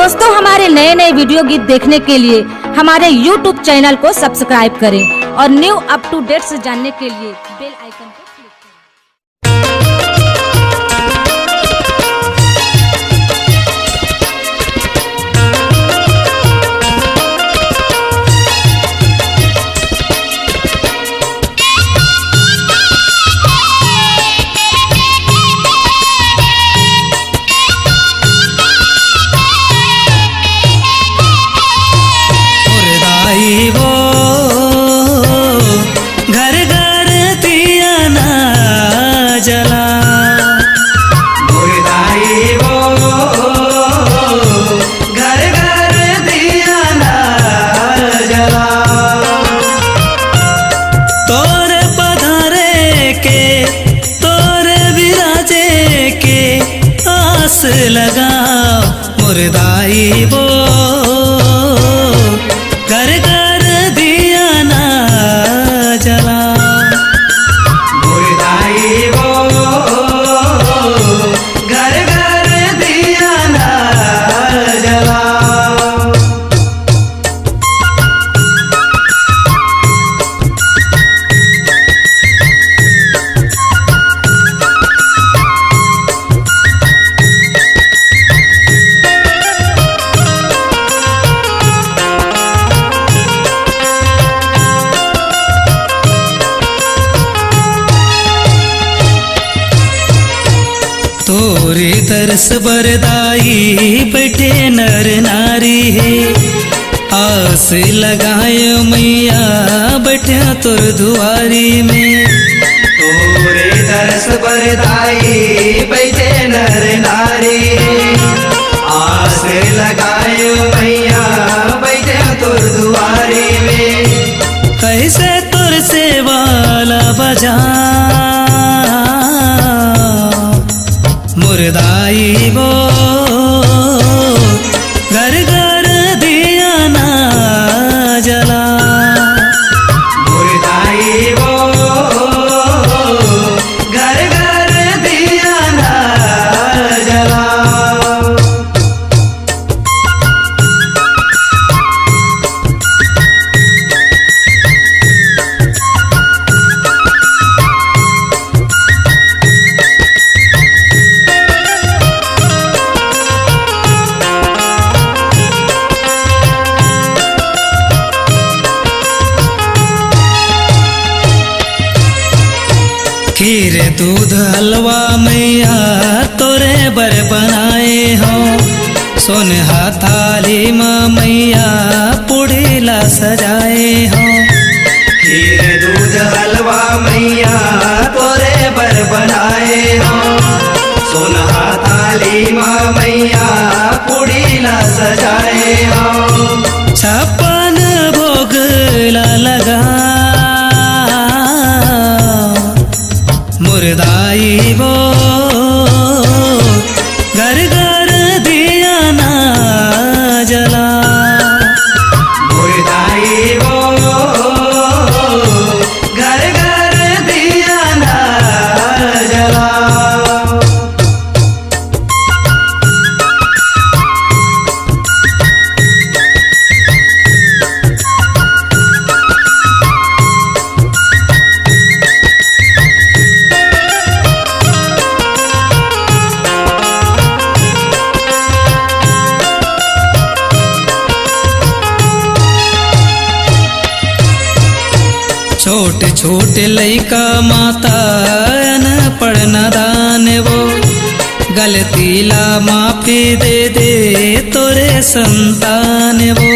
दोस्तों हमारे नए नए वीडियो गीत देखने के लिए हमारे YouTube चैनल को सब्सक्राइब करें और न्यू अप टू डेट से जानने के लिए बेल आइकन को क्लिक करें। घर घर दिया ना जला मुर्दाई वो घर घर दिया ना जला तोरे पधारे के तोरे विराजे के आस लगा मुर्दाई वो घर घर दिया ना जला मुर्दाई वो घर घर दिया ना जला। तोरे तरस बरदाई बैठे नर नारी है आस लगाए मैया बैठे तुर दुआरी में तोरे तरस बरदाई बैठे नर नारी आस लगाए मैया बैठे तुर दुआरी में कैसे तुर से वाला बजा मुर्दाई वो घर घर दिया ना जला मुर्दाई वो घर घर दिया ना जला। खीर दूध हलवा मैया तोरे बर बनाए हो सोनहा थाली माँ मैया पुड़ीला सजाए हो खीर दूध हलवा मैया तोरे बर बनाए हो सोनहा थाली माँ मैया पुड़ीला सजाए हो छप्पन भोग लगा मुर्दाई वो घर घर दिया ना जला मुर्दाई वो घर घर दिया ना जला। छोटे छोटे लइका माता अनपढ़ नादान वो गलती ला माफी दे दे तोरे संतान वो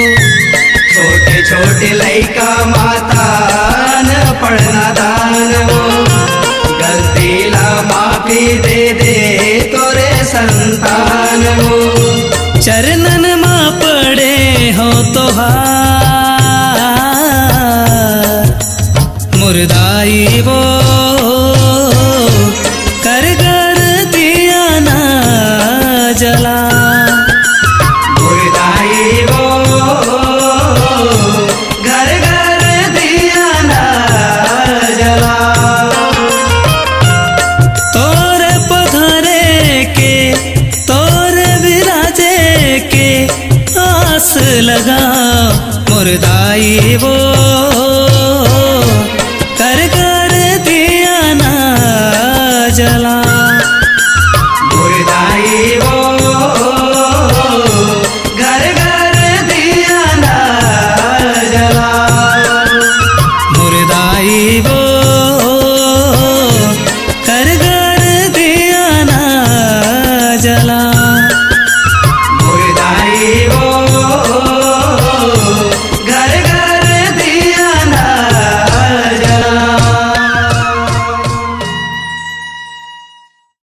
छोटे छोटे लइका माता अनपढ़ नादान वो गलती ला माफी दे दे तोरे संतान वो चरणन माँ पड़े हो तोहार मुर्दाई वो घर घर दिया ना जला मुर्दाई वो घर घर दिया ना जला। तोरे पधारे के तोरे विराजे के मोर दाई वो कर दिया ना जला।